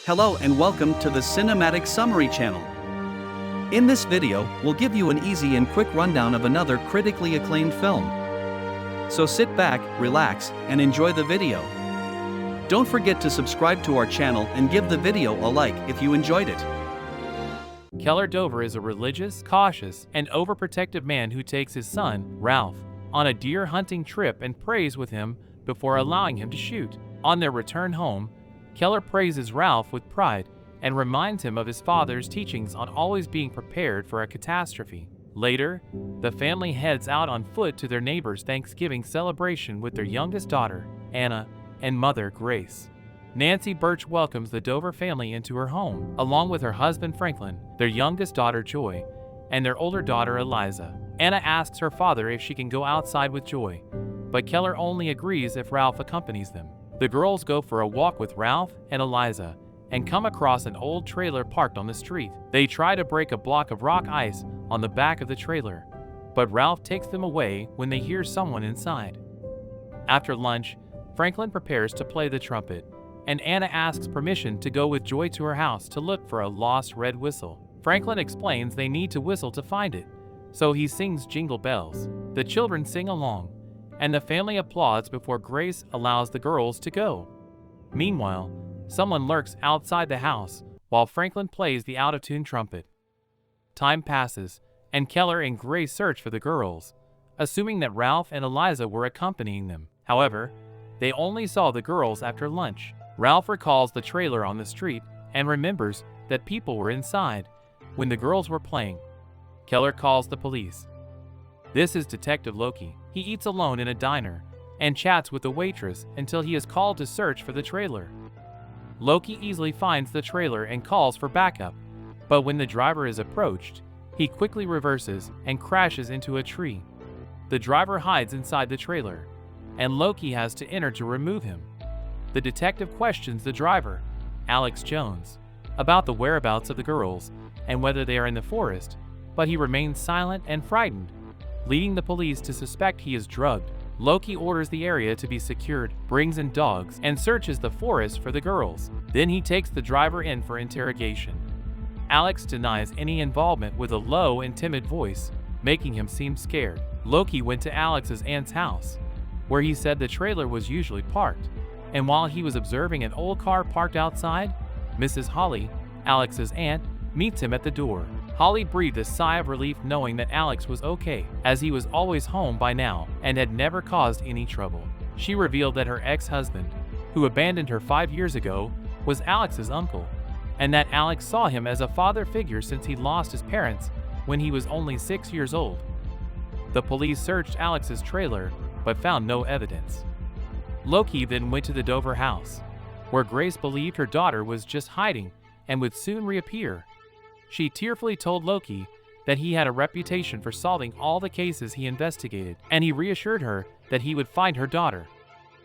Hello and welcome to the Cinematic Summary channel. In this video, we'll give you an easy and quick rundown of another critically acclaimed film. So sit back, relax, and enjoy the video. Don't forget to subscribe to our channel and give the video a like if you enjoyed it. Keller Dover is a religious, cautious, and overprotective man who takes his son, Ralph, on a deer hunting trip and prays with him before allowing him to shoot. On their return home, Keller praises Ralph with pride and reminds him of his father's teachings on always being prepared for a catastrophe. Later, the family heads out on foot to their neighbor's Thanksgiving celebration with their youngest daughter, Anna, and mother, Grace. Nancy Birch welcomes the Dover family into her home, along with her husband, Franklin, their youngest daughter, Joy, and their older daughter, Eliza. Anna asks her father if she can go outside with Joy, but Keller only agrees if Ralph accompanies them. The girls go for a walk with Ralph and Eliza and come across an old trailer parked on the street. They try to break a block of rock ice on the back of the trailer, but Ralph takes them away when they hear someone inside. After lunch, Franklin prepares to play the trumpet, and Anna asks permission to go with Joy to her house to look for a lost red whistle. Franklin explains they need to whistle to find it, so he sings Jingle Bells. The children sing along, and the family applauds before Grace allows the girls to go. Meanwhile, someone lurks outside the house while Franklin plays the out-of-tune trumpet. Time passes, and Keller and Grace search for the girls, assuming that Ralph and Eliza were accompanying them. However, they only saw the girls after lunch. Ralph recalls the trailer on the street and remembers that people were inside when the girls were playing. Keller calls the police. This is Detective Loki. He eats alone in a diner and chats with the waitress until he is called to search for the trailer. Loki easily finds the trailer and calls for backup, but when the driver is approached, he quickly reverses and crashes into a tree. The driver hides inside the trailer, and Loki has to enter to remove him. The detective questions the driver, Alex Jones, about the whereabouts of the girls and whether they are in the forest, but he remains silent and frightened, leading the police to suspect he is drugged. Loki orders the area to be secured, brings in dogs, and searches the forest for the girls. Then he takes the driver in for interrogation. Alex denies any involvement with a low and timid voice, making him seem scared. Loki went to Alex's aunt's house, where he said the trailer was usually parked, and while he was observing an old car parked outside, Mrs. Holly, Alex's aunt, meets him at the door. Holly breathed a sigh of relief knowing that Alex was okay, as he was always home by now and had never caused any trouble. She revealed that her ex-husband, who abandoned her 5 years ago, was Alex's uncle, and that Alex saw him as a father figure since he lost his parents when he was only 6 years old. The police searched Alex's trailer, but found no evidence. Loki then went to the Dover house, where Grace believed her daughter was just hiding and would soon reappear. She tearfully told Loki that he had a reputation for solving all the cases he investigated, and he reassured her that he would find her daughter.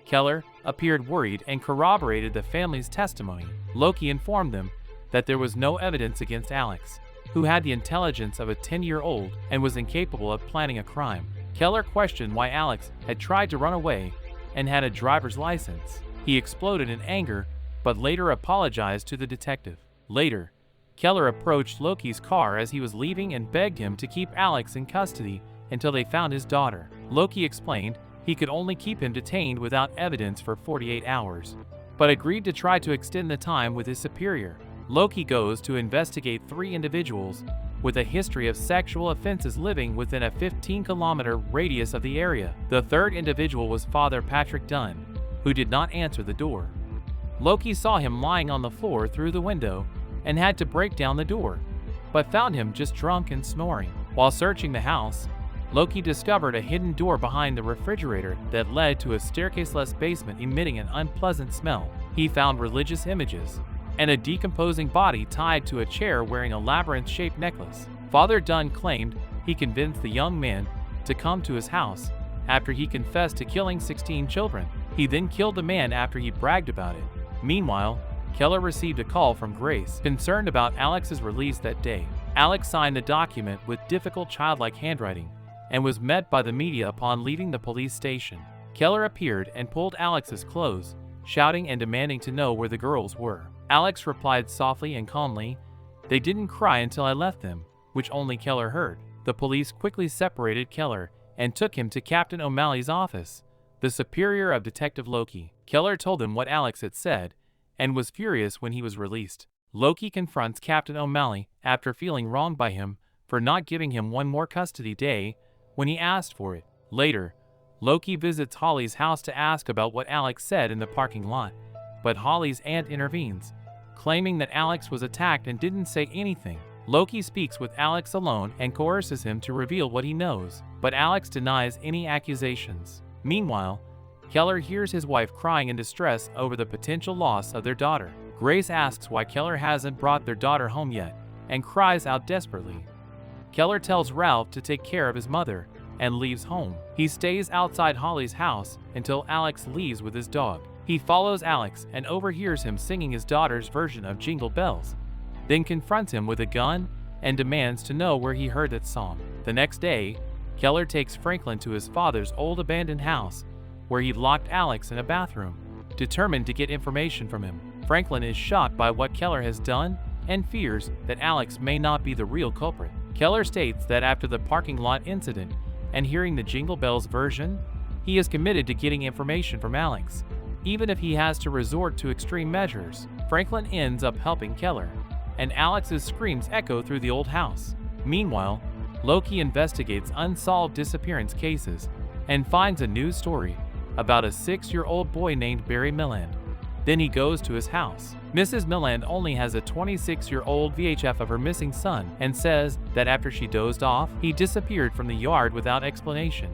Keller appeared worried and corroborated the family's testimony. Loki informed them that there was no evidence against Alex, who had the intelligence of a 10-year-old and was incapable of planning a crime. Keller questioned why Alex had tried to run away and had a driver's license. He exploded in anger, but later apologized to the detective. Later, Keller approached Loki's car as he was leaving and begged him to keep Alex in custody until they found his daughter. Loki explained he could only keep him detained without evidence for 48 hours, but agreed to try to extend the time with his superior. Loki goes to investigate 3 individuals with a history of sexual offenses living within a 15-kilometer radius of the area. The third individual was Father Patrick Dunn, who did not answer the door. Loki saw him lying on the floor through the window and had to break down the door, but found him just drunk and snoring. While searching the house, Loki discovered a hidden door behind the refrigerator that led to a staircase-less basement emitting an unpleasant smell. He found religious images and a decomposing body tied to a chair wearing a labyrinth-shaped necklace. Father Dunn claimed he convinced the young man to come to his house after he confessed to killing 16 children. He then killed the man after he bragged about it. Meanwhile, Keller received a call from Grace, concerned about Alex's release that day. Alex signed the document with difficult childlike handwriting and was met by the media upon leaving the police station. Keller appeared and pulled Alex's clothes, shouting and demanding to know where the girls were. Alex replied softly and calmly, "They didn't cry until I left them," which only Keller heard. The police quickly separated Keller and took him to Captain O'Malley's office, the superior of Detective Loki. Keller told him what Alex had said and was furious when he was released. Loki confronts Captain O'Malley after feeling wronged by him for not giving him one more custody day when he asked for it. Later, Loki visits Holly's house to ask about what Alex said in the parking lot, but Holly's aunt intervenes, claiming that Alex was attacked and didn't say anything. Loki speaks with Alex alone and coerces him to reveal what he knows, but Alex denies any accusations. Meanwhile, Keller hears his wife crying in distress over the potential loss of their daughter. Grace asks why Keller hasn't brought their daughter home yet, and cries out desperately. Keller tells Ralph to take care of his mother and leaves home. He stays outside Holly's house until Alex leaves with his dog. He follows Alex and overhears him singing his daughter's version of Jingle Bells, then confronts him with a gun and demands to know where he heard that song. The next day, Keller takes Franklin to his father's old abandoned house, where he locked Alex in a bathroom, determined to get information from him. Franklin is shocked by what Keller has done and fears that Alex may not be the real culprit. Keller states that after the parking lot incident and hearing the Jingle Bells version, he is committed to getting information from Alex, even if he has to resort to extreme measures. Franklin ends up helping Keller, and Alex's screams echo through the old house. Meanwhile, Loki investigates unsolved disappearance cases and finds a news story about a 6-year-old boy named Barry Milland. Then he goes to his house. Mrs. Milland only has a 26-year-old VHF of her missing son and says that after she dozed off, he disappeared from the yard without explanation,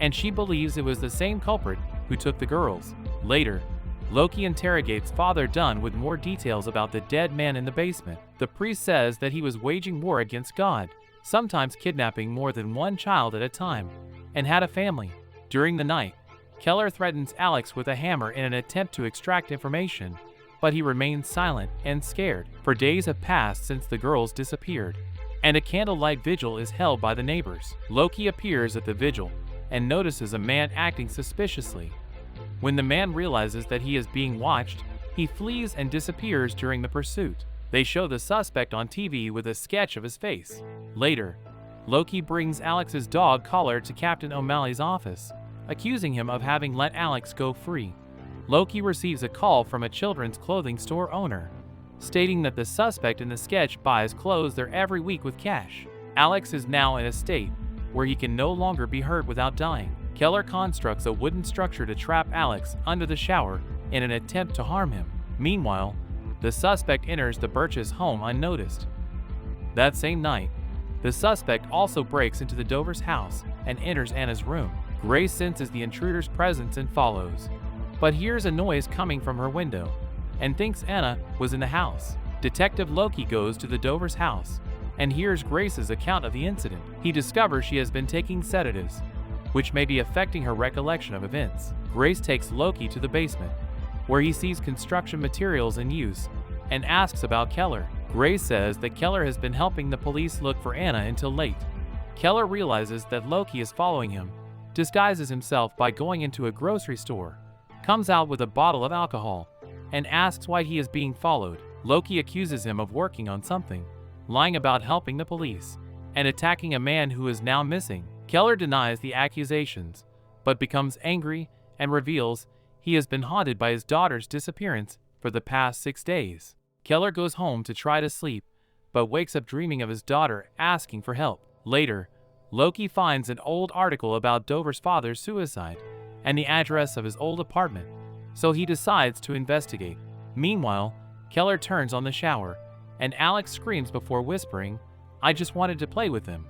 and she believes it was the same culprit who took the girls. Later, Loki interrogates Father Dunn with more details about the dead man in the basement. The priest says that he was waging war against God, sometimes kidnapping more than one child at a time, and had a family. During the night, Keller threatens Alex with a hammer in an attempt to extract information, but he remains silent and scared. For days have passed since the girls disappeared, and a candlelight vigil is held by the neighbors. Loki appears at the vigil and notices a man acting suspiciously. When the man realizes that he is being watched, he flees and disappears during the pursuit. They show the suspect on TV with a sketch of his face. Later, Loki brings Alex's dog Collar to Captain O'Malley's office, accusing him of having let Alex go free. Loki receives a call from a children's clothing store owner, stating that the suspect in the sketch buys clothes there every week with cash. Alex is now in a state where he can no longer be hurt without dying. Keller constructs a wooden structure to trap Alex under the shower in an attempt to harm him. Meanwhile, the suspect enters the Birch's home unnoticed. That same night, the suspect also breaks into the Dover's house and enters Anna's room. Grace senses the intruder's presence and follows, but hears a noise coming from her window and thinks Anna was in the house. Detective Loki goes to the Dover's house and hears Grace's account of the incident. He discovers she has been taking sedatives, which may be affecting her recollection of events. Grace takes Loki to the basement, where he sees construction materials in use and asks about Keller. Grace says that Keller has been helping the police look for Anna until late. Keller realizes that Loki is following him, disguises himself by going into a grocery store, comes out with a bottle of alcohol, and asks why he is being followed. Loki accuses him of working on something, lying about helping the police, and attacking a man who is now missing. Keller denies the accusations, but becomes angry and reveals he has been haunted by his daughter's disappearance for the past 6 days. Keller goes home to try to sleep, but wakes up dreaming of his daughter asking for help. Later, Loki finds an old article about Dover's father's suicide and the address of his old apartment, so he decides to investigate. Meanwhile, Keller turns on the shower, and Alex screams before whispering, "I just wanted to play with him."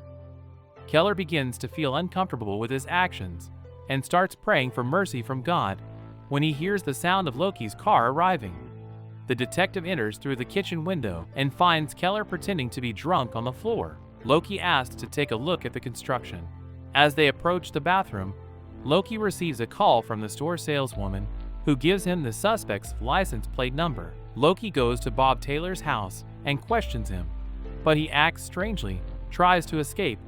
Keller begins to feel uncomfortable with his actions and starts praying for mercy from God when he hears the sound of Loki's car arriving. The detective enters through the kitchen window and finds Keller pretending to be drunk on the floor. Loki asks to take a look at the construction. As they approach the bathroom, Loki receives a call from the store saleswoman who gives him the suspect's license plate number. Loki goes to Bob Taylor's house and questions him, but he acts strangely, tries to escape,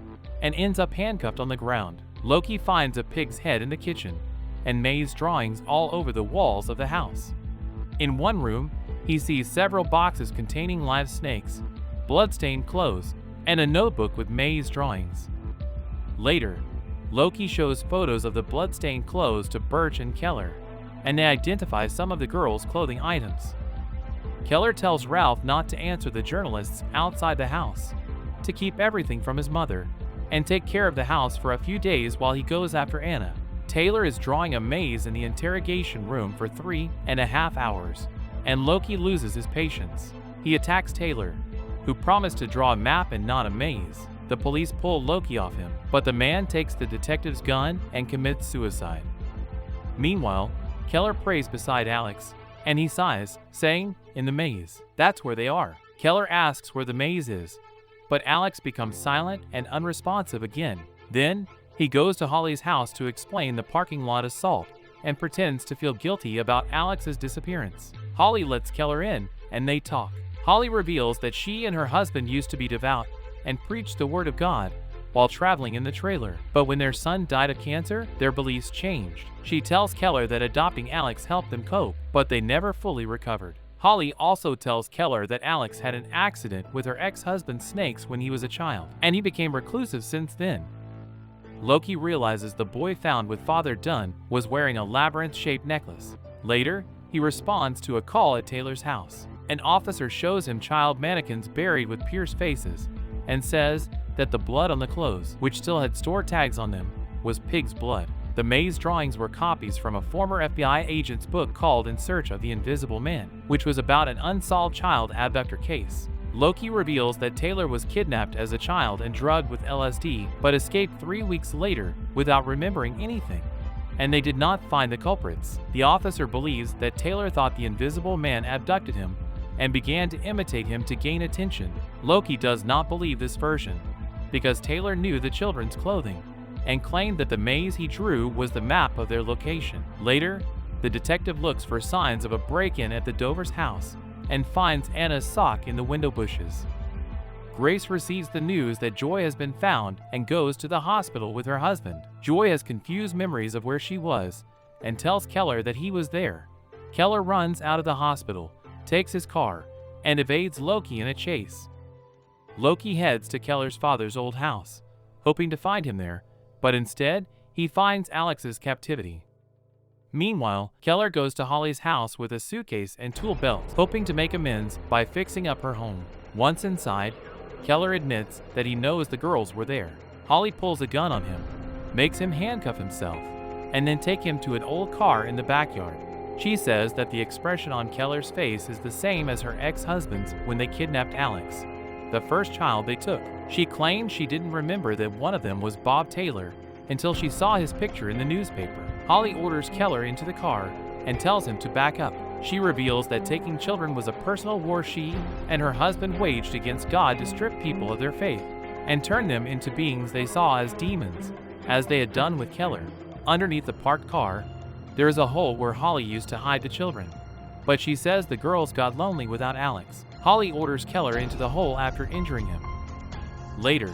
and ends up handcuffed on the ground. Loki finds a pig's head in the kitchen and maze drawings all over the walls of the house. In one room, he sees several boxes containing live snakes, bloodstained clothes, and a notebook with maze drawings. Later, Loki shows photos of the bloodstained clothes to Birch and Keller, and they identify some of the girls' clothing items. Keller tells Ralph not to answer the journalists outside the house, to keep everything from his mother, and take care of the house for a few days while he goes after Anna. Taylor is drawing a maze in the interrogation room for 3.5 hours, and Loki loses his patience. He attacks Taylor, who promised to draw a map and not a maze. The police pull Loki off him, but the man takes the detective's gun and commits suicide. Meanwhile, Keller prays beside Alex, and he sighs, saying, "In the maze. That's where they are." Keller asks where the maze is, but Alex becomes silent and unresponsive again. Then, he goes to Holly's house to explain the parking lot assault and pretends to feel guilty about Alex's disappearance. Holly lets Keller in, and they talk. Holly reveals that she and her husband used to be devout and preach the word of God while traveling in the trailer. But when their son died of cancer, their beliefs changed. She tells Keller that adopting Alex helped them cope, but they never fully recovered. Holly also tells Keller that Alex had an accident with her ex-husband's snakes when he was a child, and he became reclusive since then. Loki realizes the boy found with Father Dunn was wearing a labyrinth-shaped necklace. Later, he responds to a call at Taylor's house. An officer shows him child mannequins buried with pierced faces and says that the blood on the clothes, which still had store tags on them, was pig's blood. The maze drawings were copies from a former FBI agent's book called In Search of the Invisible Man, which was about an unsolved child abductor case. Loki reveals that Taylor was kidnapped as a child and drugged with LSD, but escaped 3 weeks later without remembering anything, and they did not find the culprits. The officer believes that Taylor thought the Invisible Man abducted him and began to imitate him to gain attention. Loki does not believe this version, because Taylor knew the children's clothing and claimed that the maze he drew was the map of their location. Later, the detective looks for signs of a break-in at the Dover's house and finds Anna's sock in the window bushes. Grace receives the news that Joy has been found and goes to the hospital with her husband. Joy has confused memories of where she was and tells Keller that he was there. Keller runs out of the hospital, takes his car, and evades Loki in a chase. Loki heads to Keller's father's old house, hoping to find him there, but instead, he finds Alex's captivity. Meanwhile, Keller goes to Holly's house with a suitcase and tool belt, hoping to make amends by fixing up her home. Once inside, Keller admits that he knows the girls were there. Holly pulls a gun on him, makes him handcuff himself, and then take him to an old car in the backyard. She says that the expression on Keller's face is the same as her ex-husband's when they kidnapped Alex, the first child they took. She claims she didn't remember that one of them was Bob Taylor until she saw his picture in the newspaper. Holly orders Keller into the car and tells him to back up. She reveals that taking children was a personal war she and her husband waged against God to strip people of their faith and turn them into beings they saw as demons, as they had done with Keller. Underneath the parked car, there is a hole where Holly used to hide the children, but she says the girls got lonely without Alex. Holly orders Keller into the hole after injuring him. Later,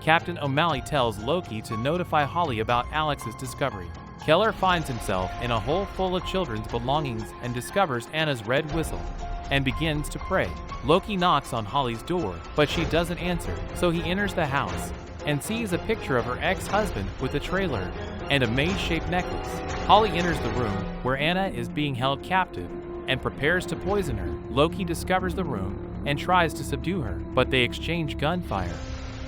Captain O'Malley tells Loki to notify Holly about Alex's discovery. Keller finds himself in a hole full of children's belongings and discovers Anna's red whistle and begins to pray. Loki knocks on Holly's door, but she doesn't answer, so he enters the house and sees a picture of her ex-husband with a trailer and a maze-shaped necklace. Holly enters the room where Anna is being held captive and prepares to poison her. Loki discovers the room and tries to subdue her, but they exchange gunfire,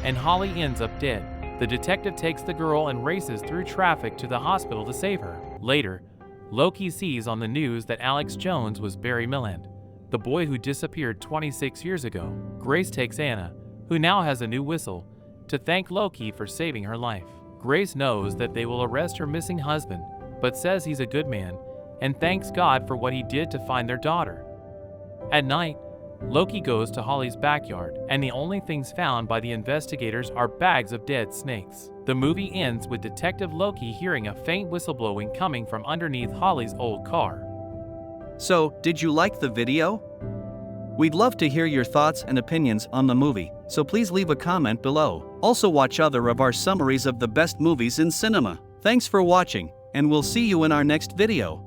and Holly ends up dead. The detective takes the girl and races through traffic to the hospital to save her. Later, Loki sees on the news that Alex Jones was Barry Milland, the boy who disappeared 26 years ago. Grace takes Anna, who now has a new whistle, to thank Loki for saving her life. Grace knows that they will arrest her missing husband, but says he's a good man and thanks God for what he did to find their daughter. At night, Loki goes to Holly's backyard, and the only things found by the investigators are bags of dead snakes. The movie ends with Detective Loki hearing a faint whistleblowing coming from underneath Holly's old car. So, did you like the video? We'd love to hear your thoughts and opinions on the movie, so please leave a comment below. Also watch other of our summaries of the best movies in cinema. Thanks for watching, and we'll see you in our next video.